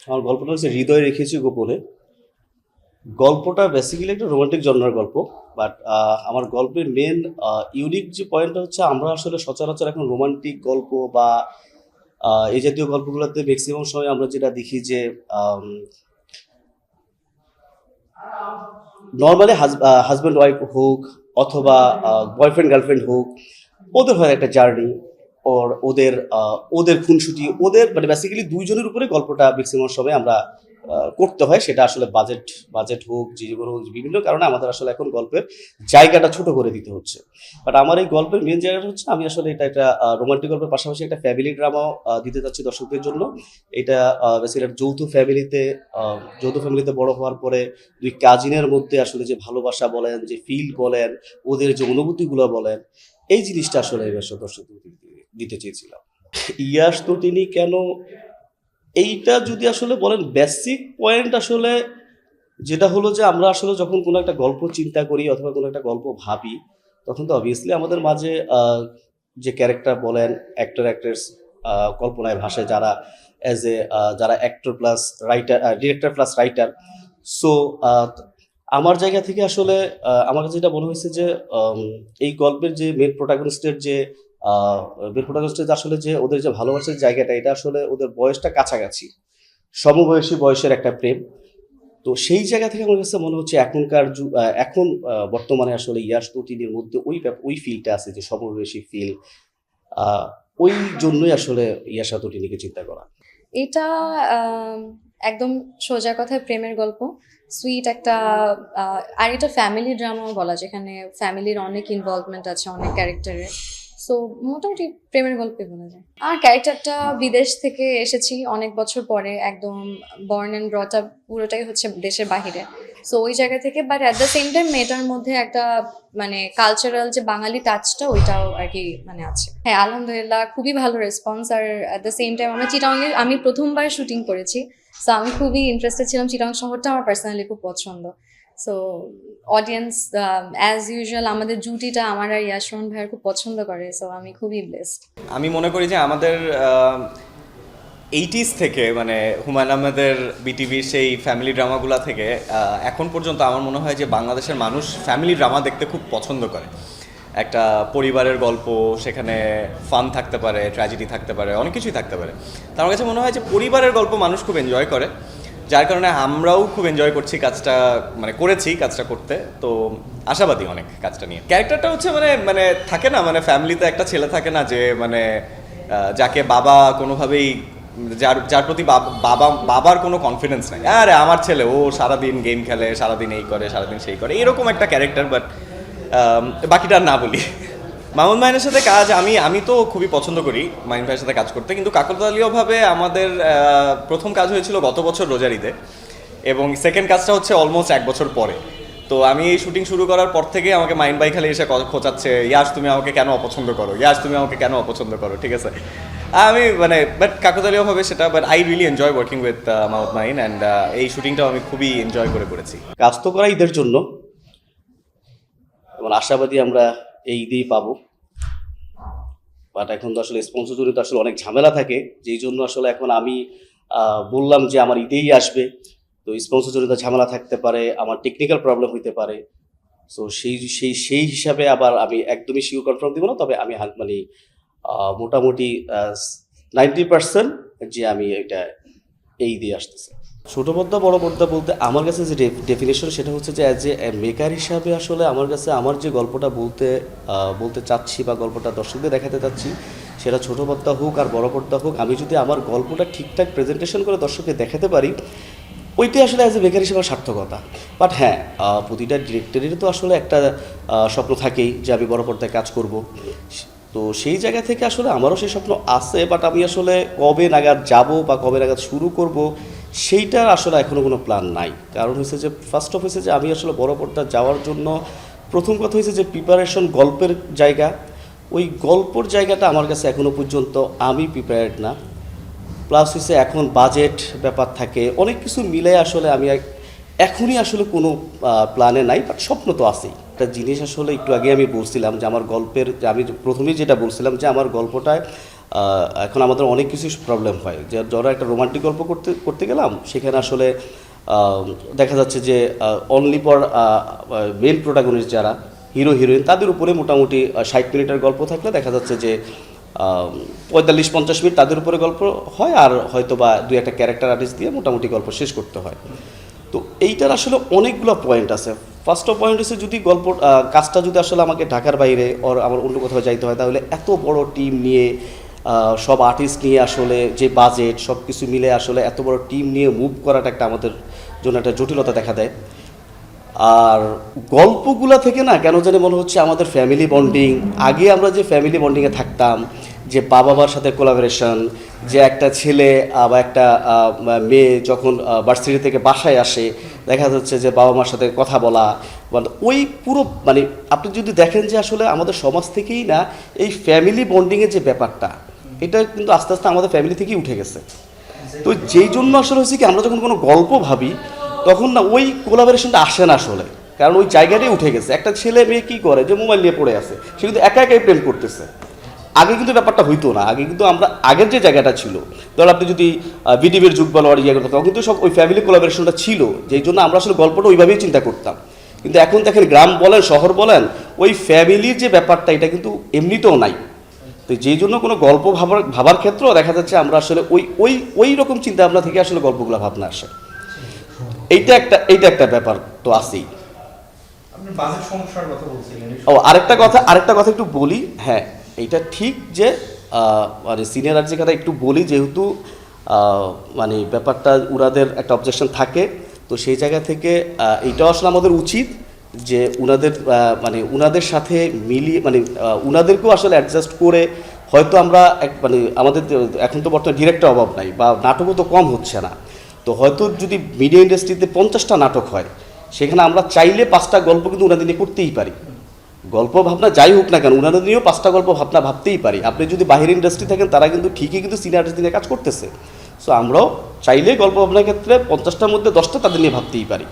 আমার গল্পটা হচ্ছে হৃদয়ে রেখেছি গোপনে। গল্পটা বেসিক্যালি একটা রোমান্টিক জনরার গল্প। বাট আমার গল্পের মেন ইউনিক যে পয়েন্টটা হচ্ছে আমরা আসলে সচরাচর এখন রোমান্টিক গল্প বা এই জাতীয় গল্পগুলোতে ম্যাক্সিমাম সময় আমরা যেটা দেখি যে নর্মালি হাজব্যান্ড ওয়াইফ হোক অথবা বয়ফ্রেন্ড গার্লফ্রেন্ড হোক, ওদের হয় একটা জার্নি ওর ওদের ওদের খুনসুটি ওদের মানে বেসিক্যালি দুইজনের উপরে গল্পটা ম্যাক্সিমাম সময় আমরা করতে হয়। সেটা আসলে বাজেট বাজেট হোক যে কোনো হোক, বিভিন্ন কারণে আমাদের আসলে এখন গল্পের জায়গাটা ছোট করে দিতে হচ্ছে। বাট আমার এই গল্পের মেন জায়গাটা হচ্ছে আমি আসলে এটা একটা রোমান্টিক গল্পের পাশাপাশি একটা ফ্যামিলি ড্রামাও দিতে চাচ্ছি দর্শকদের জন্য। এটা বেসিক্যালি যৌথ ফ্যামিলিতে বড় হওয়ার পরে দুই কাজিনের মধ্যে আসলে যে ভালোবাসা বলেন, যে ফিল বলেন, ওদের যে অনুভূতিগুলো বলেন, এই জিনিসটা আসলে এবার দর্শকদের দিতে চেয়েছিলাম। ইয়াশ তো তিনি কেন, এইটা যদি আসলে বলেন বেসিক পয়েন্ট আসলে যেটা হলো যে আমরা আসলে যখন কোনো একটা গল্প চিন্তা করি অথবা কোনো একটা গল্প ভাবি, তখন তো অবভিয়াসলি আমাদের মাঝে যে ক্যারেক্টার বলেন, অ্যাক্টর অ্যাক্ট্রেস কল্পনায় ভাসে যারা অ্যাজ এ যারা actor plus writer, director plus writer. So আমার জায়গা থেকে আসলে আমার কাছে যেটা মনে হয়েছে যে এই গল্পের যে মেন প্রোটাগনিস্টের আসলে যে ওদের যে ভালোবাসার জায়গাটা, এটা আসলে ওদের বয়সটা কাছাকাছি, সমবয়সী বয়সের একটা প্রেম। তো সেই জায়গা থেকে আমার কাছে মনে হচ্ছে এখন বর্তমানে আসলে ইয়াশ তটিনীর মধ্যে ওই ফিলটা আছে, যে সমবয়সী ফিল। আহ, ওই জন্যই আসলে ইয়াশা তটিনীকে চিন্তা করা। এটা আম, একদম সোজা কথায় প্রেমের গল্প, সুইট একটা আর এটা ফ্যামিলি ড্রামাও বলা, যেখানে ফ্যামিলির অনেক ইনভলভমেন্ট আছে অনেক ক্যারেক্টারের। সো মোটামুটি প্রেমের গল্পে বলা যায়। আর ক্যারেক্টারটা বিদেশ থেকে এসেছি অনেক বছর পরে, একদম বর্ন অ্যান্ড ব্রট আপ পুরোটাই হচ্ছে দেশের বাহিরে। সো ওই জায়গা থেকে, but at the same time মেয়েটার মধ্যে একটা মানে কালচারাল যে বাঙালি টাচটা ওইটাও আর কি মানে আছে। হ্যাঁ, আলহামদুলিল্লাহ খুবই ভালো রেসপন্স। আর অ্যাট দ্য সেম টাইম আমরা চিটাংয়ে আমি প্রথমবার শুটিং করেছি। সো আমি খুবই ইন্টারেস্টেড ছিলাম, চিটাং শহরটা আমার পার্সোনালি খুব পছন্দ। সো অডিয়েন্স অ্যাজ ইউজুয়াল আমাদের জুটিটা আমার আর ইয়াশরন ভাইয়ের খুব পছন্দ করে। সো আমি খুবই ব্লেসড। আমি মনে করি যে আমাদের 80s থেকে মানে হুমায়ুন আহমেদের বিটিভির সেই ফ্যামিলি ড্রামাগুলো থেকে এখন পর্যন্ত আমার মনে হয় যে বাংলাদেশের মানুষ ফ্যামিলি ড্রামা দেখতে খুব পছন্দ করে। একটা পরিবারের গল্প, সেখানে ফান থাকতে পারে, ট্র্যাজেডি থাকতে পারে, অনেক কিছুই থাকতে পারে। তো আমার কাছে মনে হয় যে পরিবারের গল্প মানুষ খুব এনজয় করে, যার কারণে আমরাও খুব এনজয় করছি কাজটা, মানে করেছি কাজটা করতে। তো আশাবাদী অনেক কাজটা নিয়ে। ক্যারেক্টারটা হচ্ছে মানে মানে থাকে না, মানে ফ্যামিলিতে একটা ছেলে থাকে না যে মানে যাকে বাবা কোনোভাবেই, যার যার প্রতি বাবার কোনো কনফিডেন্স নাই, আরে আমার ছেলে ও সারাদিন গেম খেলে, সারাদিন এই করে, সারাদিন সেই করে, এরকম একটা ক্যারেক্টার। বাট বাকিটা আর না বলি। মামুন মাইনের সাথে কাজ আমি তো খুবই পছন্দ করি মাইন ভাইয়ের সাথে কাজ করতে, কিন্তু কাকতালীয়ভাবে আমাদের প্রথম কাজ হয়েছিল গত বছর রোজার ঈদে, এবং সেকেন্ড কাজটা হচ্ছে অলমোস্ট 1 বছর পরে। তো আমি এই শুটিং শুরু করার পর থেকে আমাকে মাইন ভাই খালি এসে খোঁচাচ্ছে, ইয়াশ তুমি আমাকে কেন অপছন্দ করো, ইয়াশ তুমি আমাকে কেন অপছন্দ করো, ঠিক আছে। আমি মানে বাট কাকতালীয়ভাবে সেটা, but I really enjoy working with Mahmud mine, and এই শুটিংটাও আমি খুবই এনজয় করে করেছি। কাজ তো করা ঈদের জন্য, এবং আশাবাদী আমরা এই ঈদেই পাবো। বাট এখন তো আসলে স্পন্সর জড়িত আসলে অনেক ঝামেলা থাকে, যেই জন্য আসলে এখন আমি বললাম যে আমার ঈদেই আসবে। তো স্পন্সর জড়িত ঝামেলা থাকতে পারে, আমার টেকনিক্যাল প্রবলেম হইতে পারে। সো সেই হিসাবে আবার আমি একদমই শিওর কনফার্ম দিব না, তবে আমি মানে মোটামুটি 90% যে আমি এটা এই দিয়ে আসতেছে। ছোটো পর্দা বড় পর্দা বলতে আমার কাছে যে ডেফিনেশন, সেটা হচ্ছে যে অ্যাজ এ মেকার হিসাবে আসলে আমার কাছে আমার যে গল্পটা বলতে চাচ্ছি বা গল্পটা দর্শকদের দেখাতে চাচ্ছি, সেটা ছোটো পর্দা হোক আর বড় পর্দা হোক, আমি যদি আমার গল্পটা ঠিকঠাক প্রেজেন্টেশন করে দর্শককে দেখাতে পারি, ওইটাই আসলে অ্যাজ এ বেকার হিসেবে সার্থকতা। বাট হ্যাঁ, প্রতিটা ডিরেক্টরেরই তো আসলে একটা স্বপ্ন থাকেই যে আমি বড় পর্দায় কাজ করব। তো সেই জায়গা থেকে আসলে আমারও সেই স্বপ্ন আছে, বাট আমি আসলে কবে নাগাদ যাব বা কবে নাগাদ শুরু করব, সেইটার আসলে এখনও কোনো প্ল্যান নাই। কারণ হয়েছে যে ফার্স্ট অফ হয়েছে যে আমি আসলে বড় পর্দা যাওয়ার জন্য প্রথম কথা হয়েছে যে প্রিপারেশন, গল্পের জায়গা, ওই গল্পর জায়গাটা আমার কাছে এখনও পর্যন্ত আমি প্রিপেয়ার্ড না। প্লাস হচ্ছে এখন বাজেট ব্যাপার থাকে, অনেক কিছু মিলে আসলে আমি এখনই আসলে কোনো প্ল্যানে নাই, বাট স্বপ্ন তো আছেই। একটা জিনিস আসলে একটু আগে আমি বলছিলাম যে আমার গল্পের, যে আমি প্রথমেই যেটা বলছিলাম যে আমার গল্পটায় এখন আমাদের অনেক কিছু প্রবলেম হয়, যে ধরো একটা রোমান্টিক গল্প করতে করতে গেলাম, সেখানে আসলে দেখা যাচ্ছে যে অনলি ফর মেন প্রোটাগনিস্ট যারা হিরো হিরোইন তাদের উপরে মোটামুটি 60 মিনিটের গল্প থাকলে দেখা যাচ্ছে যে 45-50 মিনিট তাদের উপরে গল্প হয়, আর হয়তো বা 2-একটা ক্যারেক্টার আর্টিস্ট দিয়ে মোটামুটি গল্প শেষ করতে হয়। তো এইটার আসলে অনেকগুলো পয়েন্ট আছে। ফার্স্ট অফ পয়েন্ট হচ্ছে যদি গল্প কাজটা যদি আসলে আমাকে ঢাকার বাইরে ওর আমার অন্য কোথাও যাইতে হয়, তাহলে এত বড় টিম নিয়ে সব আর্টিস্ট নিয়ে আসলে যে বাজেট সব কিছু মিলে আসলে এত বড় টিম নিয়ে মুভ করাটা একটা আমাদের জন্য একটা জটিলতা দেখা দেয়। আর গল্পগুলা থেকে না কেন জানি মনে হচ্ছে আমাদের ফ্যামিলি বন্ডিং, আগে আমরা যে ফ্যামিলি বন্ডিংয়ে থাকতাম, যে বাবা মার সাথে কোলাবোরেশন, যে একটা ছেলে বা একটা মেয়ে যখন ভার্সিটি থেকে বাসায় আসে দেখা যাচ্ছে যে বাবা মার সাথে কথা বলা, মানে ওই পুরো মানে আপনি যদি দেখেন যে আসলে আমাদের সমাজ থেকেই না এই ফ্যামিলি বন্ডিংয়ের যে ব্যাপারটা, এটা কিন্তু আস্তে আস্তে আমাদের ফ্যামিলি থেকেই উঠে গেছে। তো যেই জন্য আসলে হচ্ছে কি আমরা যখন কোনো গল্প ভাবি তখন না ওই কোলাবোরেশনটা আসে না আসলে, কারণ ওই জায়গাটাই উঠে গেছে। একটা ছেলে মেয়ে কী করে, যে মোবাইল নিয়ে পড়ে আছে, সে কিন্তু একা একাই প্রেম করতেছে। আগে কিন্তু ব্যাপারটা হইতো না, আগে কিন্তু আমরা আগের যে জায়গাটা ছিল, ধর আপনি যদি বিডিবির যুগ বলো আর ইয়ে করতো, তখন কিন্তু সব ওই ফ্যামিলি কোলাবোরেশনটা ছিল, যেই জন্য আমরা আসলে গল্পটা ওইভাবেই চিন্তা করতাম। কিন্তু এখন দেখেন গ্রাম বলেন শহর বলেন, ওই ফ্যামিলির যে ব্যাপারটা এটা কিন্তু এমনিতেও নাই। তো যেই জন্য কোনো গল্প ভাবার ক্ষেত্রেও দেখা যাচ্ছে আমরা আসলে ওই ওই ওই রকম চিন্তা ভাবনা থেকে আসলে গল্পগুলো ভাবনা আসে। এইটা একটা ব্যাপার তো আছেই। আপনি বাজেট সমস্যার কথা বলছিলেন। ও আরেকটা কথা একটু বলি। হ্যাঁ, এইটা ঠিক যে মানে সিনিয়র আর্টিস্টের কথা একটু বলি, যেহেতু মানে ব্যাপারটা উনাদের একটা অবজেকশন থাকে, তো সেই জায়গা থেকে এইটাও আসলে আমাদের উচিত যে উনাদের মানে উনাদের সাথে মিলিয়ে মানে উনাদেরকেও আসলে অ্যাডজাস্ট করে হয়তো আমরা মানে আমাদের এখন তো বর্তমানে ডিরেক্টর অভাব নাই বা নাটকও তো কম হচ্ছে না, তো হয়তো যদি মিডিয়া ইন্ডাস্ট্রিতে 50টা নাটক হয়, সেখানে আমরা চাইলে 5টা গল্প কিন্তু উনাদের নিয়ে করতেই পারি। গল্প ভাবনা যাই হোক না কেন উনাদের নিয়েও 5টা গল্প ভাবনা ভাবতেই পারি। আপনি যদি বাইরের ইন্ডাস্ট্রি থাকেন তারা কিন্তু ঠিকই কিন্তু সিনিয়র আর্টিস্ট নিয়ে কাজ করতেছে। সো আমরাও চাইলে গল্প ভাবনার ক্ষেত্রে 50টার মধ্যে 10টা তাদের নিয়ে ভাবতেই পারি।